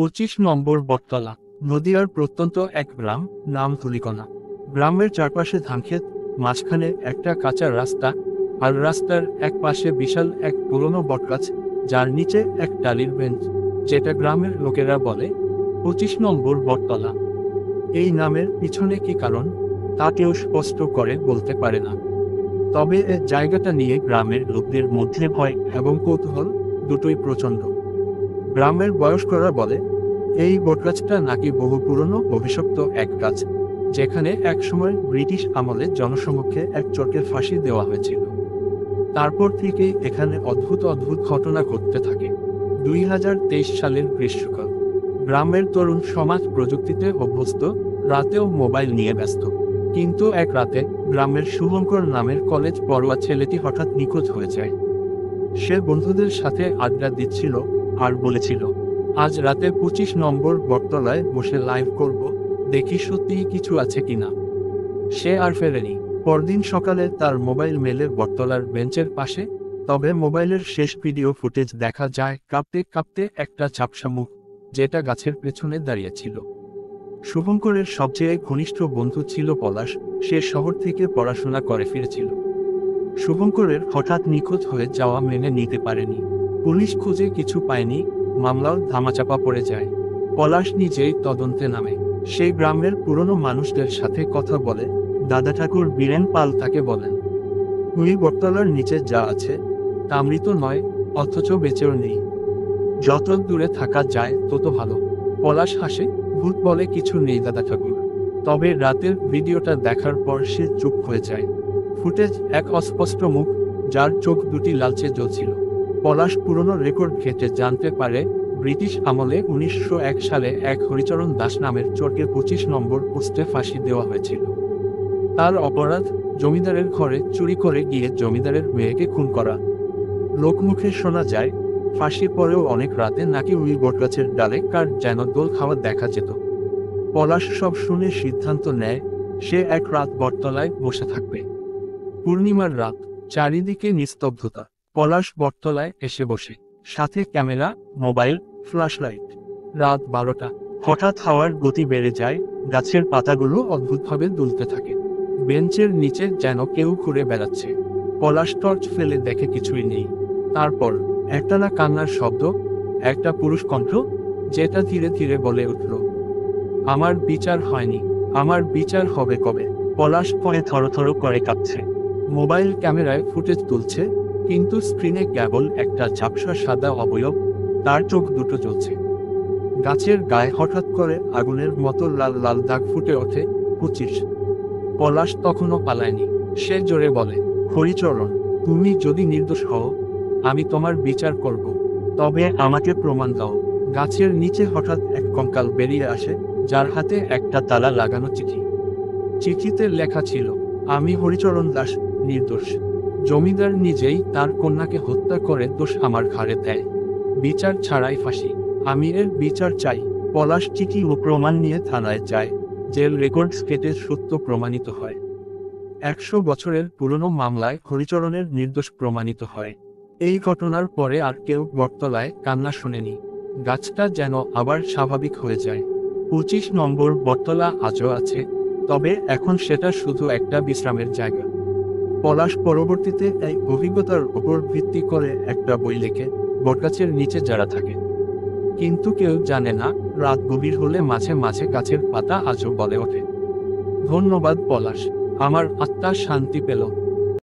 25 নম্বর বটতলা। নদীয়ার প্রত্যন্ত এক গ্রাম, নাম ধুলিকণা। গ্রামের চারপাশে ধানক্ষেত, মাঝখানে একটা কাঁচা রাস্তা, আর রাস্তার এক পাশে বিশাল এক পুরনো বটগাছ, যার নিচে এক টালির বেঞ্চ, যেটা গ্রামের লোকেরা বলে 25 নম্বর বটতলা। এই নামের পিছনে কি কারণ, তা কেউ স্পষ্ট করে বলতে পারে না। তবে এই জায়গাটা নিয়ে গ্রামের লোকদের মধ্যে ভয় এবং কৌতূহল দুটোই প্রচণ্ড। গ্রামের বয়স্করা বলে এই বটগাছটা নাকি বহু পুরনো অভিশপ্ত এক গাছ, যেখানে একসময় ব্রিটিশ আমলে জনসমক্ষে এক চোরকে ফাঁসি দেওয়া হয়েছিল। তারপর থেকেই এখানে অদ্ভুত অদ্ভুত ঘটনা ঘটতে থাকে। 2023 সালের গ্রীষ্মকাল। গ্রামের তরুণ সমাজ প্রযুক্তিতে অভ্যস্ত, রাতেও মোবাইল নিয়ে ব্যস্ত। কিন্তু এক রাতে গ্রামের শুভঙ্কর নামের কলেজ পড়ুয়া ছেলেটি হঠাৎ নিখোঁজ হয়ে যায়। সে বন্ধুদের সাথে আড্ডা দিচ্ছিল আর বলেছিল, আজ রাতে 25 নম্বর বটতলায় বসে লাইভ করব, দেখি সত্যিই কিছু আছে কিনা। সে আর ফেরেনি। পরদিন সকালে তার মোবাইল মেলে বটতলার বেঞ্চের পাশে, তবে মোবাইলের শেষ ভিডিও ফুটেজ দেখা যায় কাঁপতে কাঁপতে একটা ঝাপসা মুখ, যেটা গাছের পেছনে দাঁড়িয়েছিল। শুভঙ্করের সবচেয়ে ঘনিষ্ঠ বন্ধু ছিল পলাশ। সে শহর থেকে পড়াশোনা করে ফিরেছিল। শুভঙ্করের হঠাৎ নিখোঁজ হয়ে যাওয়া মেনে নিতে পারেনি। পুলিশ খুঁজে কিছু পায়নি, মামলাও ধামাচাপা পড়ে যায়। পলাশ নিজেই তদন্তে নামে। সেই গ্রামের পুরনো মানুষদের সাথে কথা বলে। দাদা ঠাকুর বীরেন পাল তাকে বলেন, ওই বটতলার নিচে যা আছে তা মৃত নয়, অথচ বেঁচেও নেই। যত দূরে থাকা যায় তত ভালো। পলাশ হাসে, ভূত বলে কিছু নেই দাদা ঠাকুর। তবে রাতের ভিডিওটা দেখার পর সে চুপ হয়ে যায়। ফুটেজ এক অস্পষ্ট মুখ, যার চোখ দুটি লালচে জ্বলছিল। পলাশ পুরনো রেকর্ড ঘেঁটে জানতে পারে ব্রিটিশ আমলে 1901 সালে এক হরিচরণ দাস নামের চোরকে 25 নম্বর পোস্টে ফাঁসি দেওয়া হয়েছিল। তার অপরাধ, জমিদারের ঘরে চুরি করে গিয়ে জমিদারের মেয়েকে খুন করা। লোকমুখে শোনা যায় ফাঁসির পরেও অনেক রাতে নাকি ওই বটগাছের ডালে কার যেন দোল খাওয়া দেখা যেত। পলাশ সব শুনে সিদ্ধান্ত নেয় সে এক রাত বটতলায় বসে থাকবে। পূর্ণিমার রাত, চারিদিকে নিস্তব্ধতা। পলাশ বটতলায় এসে বসে, সাথে ক্যামেরা, মোবাইল, ফ্ল্যাশলাইট। রাত 12টা। হঠাৎ হাওয়ার গতি বেড়ে যায়, গাছের পাতাগুলো অদ্ভুতভাবে দুলতে থাকে। বেঞ্চের নিচে যেন কেউ ঘুরে বেড়াচ্ছে। পলাশ টর্চ ফেলে দেখে কিছুই নেই। তারপর একটানা কান্নার শব্দ, একটা পুরুষ কণ্ঠ, যেটা ধীরে ধীরে বলে উঠল, আমার বিচার হয়নি, আমার বিচার হবে কবে। পলাশ ভয়ে থরথর করে কাঁপছে। মোবাইল ক্যামেরায় ফুটেজ তুলছে, কিন্তু স্ক্রিনে কেবল একটা ঝাপসা সাদা অবয়ব, তার চোখ দুটো জ্বলছে। গাছের গায়ে হঠাৎ করে আগুনের মতো লাল লাল দাগ ফুটে ওঠে। 25। পলাশ তখনও পালায়নি। সে জোরে বলে, হরিচরণ, তুমি যদি নির্দোষ হও, আমি তোমার বিচার করব। তবে আমাকে প্রমাণ দাও। গাছের নিচে হঠাৎ এক কঙ্কাল বেরিয়ে আসে, যার হাতে একটা তালা লাগানো চিঠি। চিঠিতে লেখা ছিল, আমি হরিচরণ দাস, নির্দোষ। জমিদার নিজেই তার কন্যাকে হত্যা করে দোষ আমার ঘাড়ে দেয়। বিচার ছাড়াই ফাঁসি। আমি এর বিচার চাই। পলাশ চিঠি ও প্রমাণ নিয়ে থানায় যায়। জেল রেকর্ডস কেটে সত্য প্রমাণিত হয়। 100 বছরের পুরনো মামলায় হরিচরণের নির্দোষ প্রমাণিত হয়। এই ঘটনার পরে আর কেউ বটতলায় কান্না শোনেনি। গাছটা যেন আবার স্বাভাবিক হয়ে যায়। 25 নম্বর বটতলা আজও আছে, তবে এখন সেটা শুধু একটা বিশ্রামের জায়গা। পলাশ পরবর্তীতে এই অভিজ্ঞতার উপর ভিত্তি করে একটা বই লেখে, বটগাছের নিচে যারা থাকে। কিন্তু কেউ জানে না, রাত গভীর হলে মাঝে মাঝে গাছের পাতা আজও বলে ওঠে। ধন্যবাদ পলাশ, আমার আত্মা শান্তি পেল।